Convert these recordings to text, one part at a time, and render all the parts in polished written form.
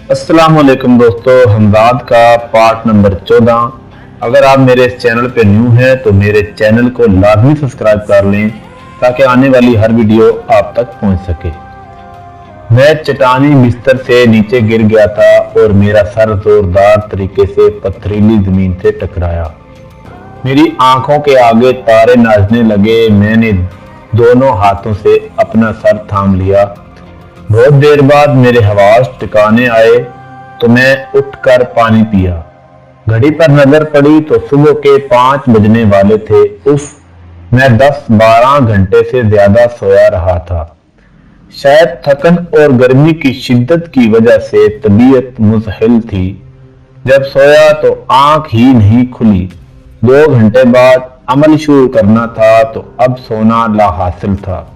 अस्सलामुअलैकुम दोस्तों, हमदाद का पार्ट नंबर 14। अगर आप मेरे इस चैनल पे न्यू हैं तो मेरे चैनल को लाजमी सब्सक्राइब कर लें ताकि आने वाली हर वीडियो आप तक पहुंच सके। मैं चट्टानी बिस्तर से नीचे गिर गया था और मेरा सर जोरदार तरीके से पथरीली जमीन से टकराया। मेरी आंखों के आगे तारे नाचने लगे। मैंने दोनों हाथों से अपना सर थाम लिया। बहुत देर बाद मेरे हवास ठिकाने आए तो मैं उठकर पानी पिया। घड़ी पर नजर पड़ी तो सुबह के 5 बजने वाले थे। उफ, मैं 10-12 घंटे से ज्यादा सोया रहा था। शायद थकन और गर्मी की शिद्दत की वजह से तबीयत मुजहिल थी। जब सोया तो आंख ही नहीं खुली। 2 घंटे बाद अमल शुरू करना था तो अब सोना लाहासिल था।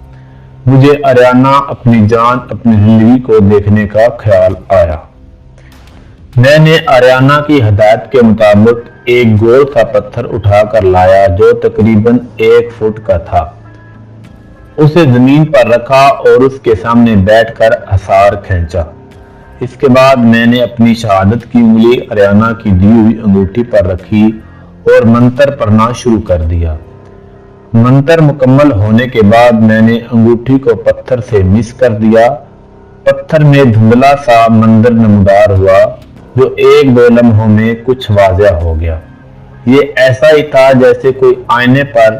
मुझे आरियाना अपनी जान अपनी जिंदगी को देखने का ख्याल आया। मैंने आरियाना की हदायत के मुताबिक एक गोल सा पत्थर उठाकर लाया जो तकरीबन 1 फुट का था। उसे जमीन पर रखा और उसके सामने बैठकर हसार खींचा। इसके बाद मैंने अपनी शहादत की उंगली आरियाना की दी हुई अंगूठी पर रखी और मंत्र पढ़ना शुरू कर दिया। मंत्र मुकम्मल होने के बाद मैंने अंगूठी को पत्थर से मिस कर दिया। पत्थर में धुंधला सा मंदिर नमदार हुआ जो 1-2 लम्हों में कुछ वाज़ेह हो गया। ये ऐसा ही था जैसे कोई आईने पर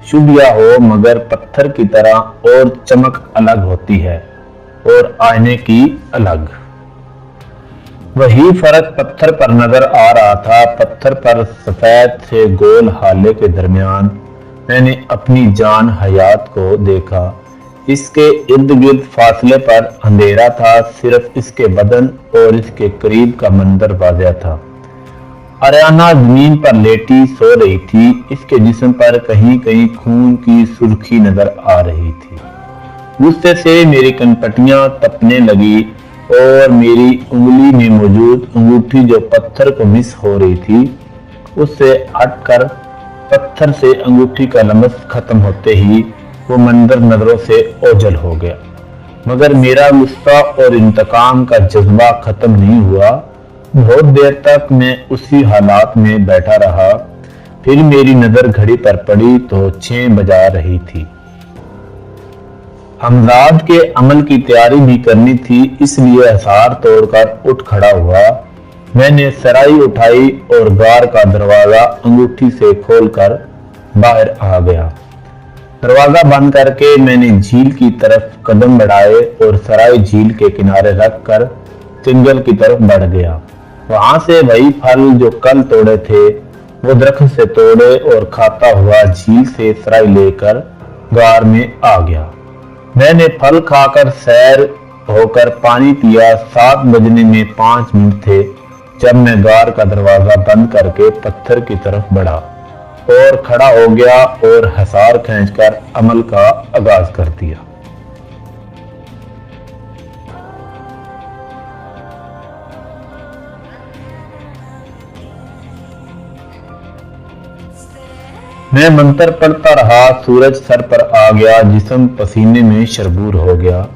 छुप गया हो, मगर पत्थर की तरह और चमक अलग होती है और आईने की अलग। वही फर्क पत्थर पर नजर आ रहा था। पत्थर पर सफेद से गोल हाले के दरमियान मैंने अपनी जान हयात को देखा। इसके इर्द गिर्द फासले पर अंधेरा था। सिर्फ इसके बदन और इसके करीब का मंजर वाज़ेह था। आरियाना जमीन पर लेटी सो रही थी। इसके जिस्म पर कहीं कहीं खून की सुर्खी नजर आ रही थी। गुस्से से मेरी कनपटियां तपने लगी और मेरी उंगली में मौजूद अंगूठी जो पत्थर को मिस हो रही थी उससे हटकर पत्थर से अंगूठी का लमस खत्म होते ही वो मंजर नजरों से ओझल हो गया। मगर मेरा गुस्सा और इंतकाम का जज्बा खत्म नहीं हुआ। बहुत देर तक मैं उसी हालात में बैठा रहा। फिर मेरी नजर घड़ी पर पड़ी तो 6 बजा रही थी। हमदाद के अमल की तैयारी भी करनी थी, इसलिए हसार तोड़कर उठ खड़ा हुआ। मैंने सराई उठाई और गार का दरवाजा अंगूठी से खोलकर बाहर आ गया। दरवाजा बंद करके मैंने झील की तरफ कदम बढ़ाए और सराय झील के किनारे रखकर जंगल की तरफ बढ़ गया। वहां से वही फल जो कल तोड़े थे वो दरख्त से तोड़े और खाता हुआ झील से सराय लेकर गार में आ गया। मैंने फल खाकर सैर होकर पानी पिया। 7 बजने में 5 मिनट थे जब मैं गार का दरवाजा बंद करके पत्थर की तरफ बढ़ा और खड़ा हो गया और हसार खींचकर अमल का आगाज कर दिया। मैं मंत्र पढ़ता रहा। सूरज सर पर आ गया। जिस्म पसीने में शरबूर हो गया।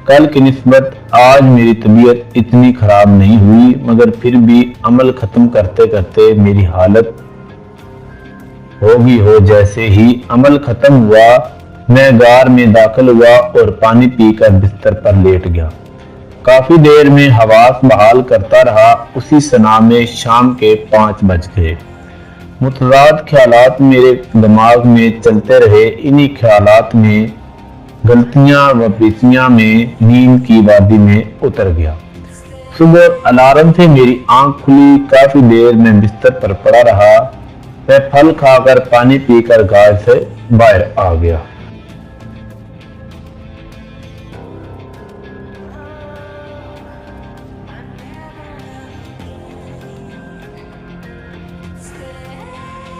कल की निस्बत आज मेरी तबीयत इतनी खराब नहीं हुई, मगर फिर भी अमल खत्म करते करते मेरी हालत होगी हो। जैसे ही अमल खत्म हुआ मैं गार में दाखिल हुआ और पानी पीकर बिस्तर पर लेट गया। काफी देर में हवास बहाल करता रहा। उसी सना में शाम के 5 बज गए। मुतज़ाद ख्यालात मेरे दिमाग में चलते रहे। इन्हीं ख्यालात में गलतियां व बेचियां में नींद की वादी में उतर गया। सुबह अलार्म से मेरी आंख खुली। काफी देर में बिस्तर पर पड़ा रहा। मैं फल खाकर पानी पीकर गाय से बाहर आ गया।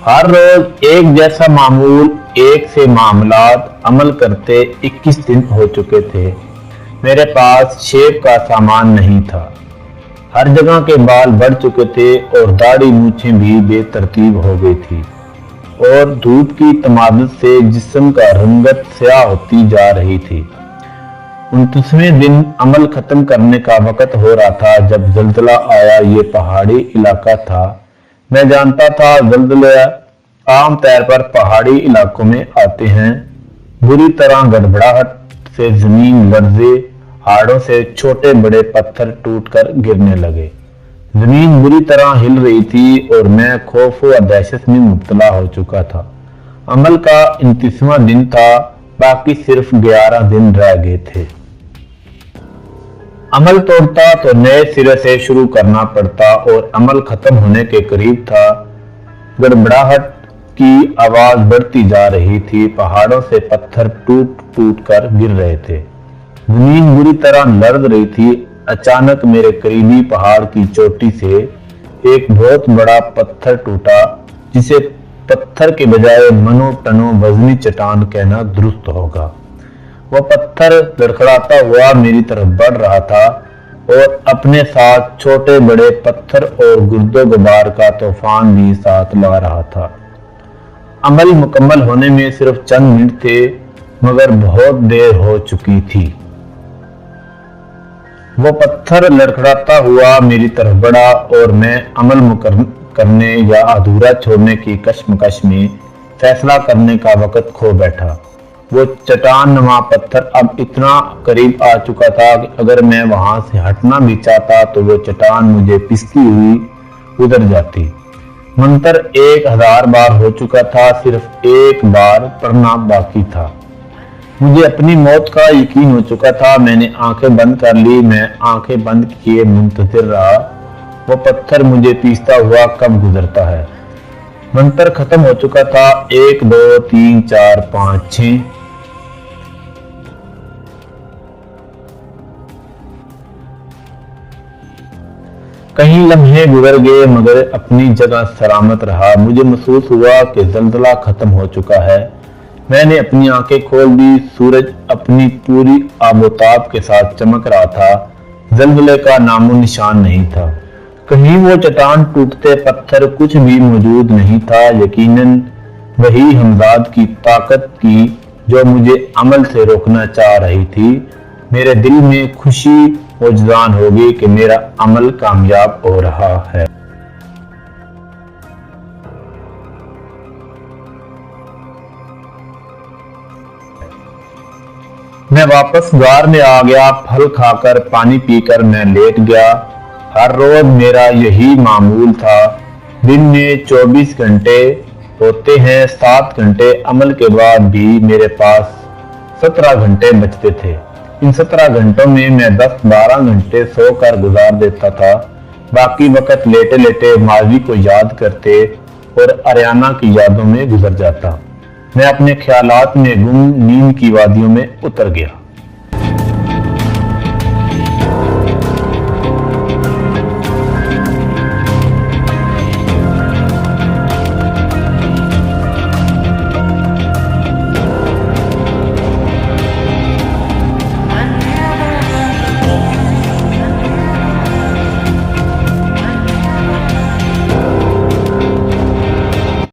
हर रोज एक जैसा मामूल, एक से मामलात अमल करते 21 दिन हो चुके थे। मेरे पास शेव का सामान नहीं था। हर जगह के बाल बढ़ चुके थे और दाढ़ी मूछें भी बेतरतीब हो गई थी और धूप की तमादत से जिस्म का रंगत स्याह होती जा रही थी। 29वें दिन अमल खत्म करने का वक्त हो रहा था जब जल्जला आया। ये पहाड़ी इलाका था। मैं जानता था जल्जले आम तौर पर पहाड़ी इलाकों में आते हैं। बुरी तरह गड़बड़ाहट से जमीन लर्जे, हाड़ों से छोटे बड़े पत्थर टूटकर गिरने लगे। जमीन बुरी तरह हिल रही थी और मैं खौफ व दहशत में मुब्तला हो चुका था। अमल का 29वां दिन था, बाकी सिर्फ 11 दिन रह गए थे। अमल तोड़ता तो नए सिरे से शुरू करना पड़ता और अमल खत्म होने के करीब था। गड़बड़ाहट की आवाज बढ़ती जा रही थी। पहाड़ों से पत्थर टूट टूट कर गिर रहे थे। जमीन बुरी तरह लर्ज रही थी। अचानक मेरे करीबी पहाड़ की चोटी से एक बहुत बड़ा पत्थर टूटा, जिसे पत्थर के बजाय मनो टनो वजनी चट्टान कहना दुरुस्त होगा। वह पत्थर लड़खड़ाता हुआ मेरी तरफ बढ़ रहा था और अपने साथ छोटे बड़े पत्थर और गुर्दो गुबार का तूफान भी साथ ला रहा था। अमल मुकम्मल होने में सिर्फ चंद मिनट थे, मगर बहुत देर हो चुकी थी। वो पत्थर लड़खड़ाता हुआ मेरी तरफ बढ़ा और मैं अमल करने या अधूरा छोड़ने की कश्मकश में फैसला करने का वक्त खो बैठा। वो चट्टान नुमा पत्थर अब इतना करीब आ चुका था कि अगर मैं वहां से हटना भी चाहता तो वो चट्टान मुझे पिसती हुई उधर जाती। मंत्र 1000 बार हो चुका था, सिर्फ एक बार पढ़ना बाकी था। मुझे अपनी मौत का यकीन हो चुका था। मैंने आंखें बंद कर ली। मैं आंखें बंद किए मुंतजिर रहा। वो पत्थर मुझे पीसता हुआ कब गुजरता है। मंत्र खत्म हो चुका था। 1 2 3 4 5 6 कहीं लम्हे गुजर गए, मगर अपनी जगह सलामत रहा। मुझे महसूस हुआ कि जल्जला खत्म हो चुका है। मैंने अपनी आंखें खोल दी। सूरज अपनी पूरी आबोताब के साथ चमक रहा था। जल्जले का नामो निशान नहीं था। कहीं वो चट्टान, टूटते पत्थर, कुछ भी मौजूद नहीं था। यकीनन वही हमजाद की ताकत की जो मुझे अमल से रोकना चाह रही थी। मेरे दिल में खुशी वजदान होगी कि मेरा अमल कामयाब हो रहा है। मैं वापस गार में आ गया। फल खाकर पानी पीकर मैं लेट गया। हर रोज मेरा यही मामूल था। दिन में 24 घंटे होते हैं। 7 घंटे अमल के बाद भी मेरे पास 17 घंटे बचते थे। इन 17 घंटों में मैं 10-12 घंटे सोकर गुजार देता था। बाकी वक्त लेटे लेटे माजी को याद करते और अरियाना की यादों में गुजर जाता। मैं अपने ख्यालात में गुम नींद की वादियों में उतर गया।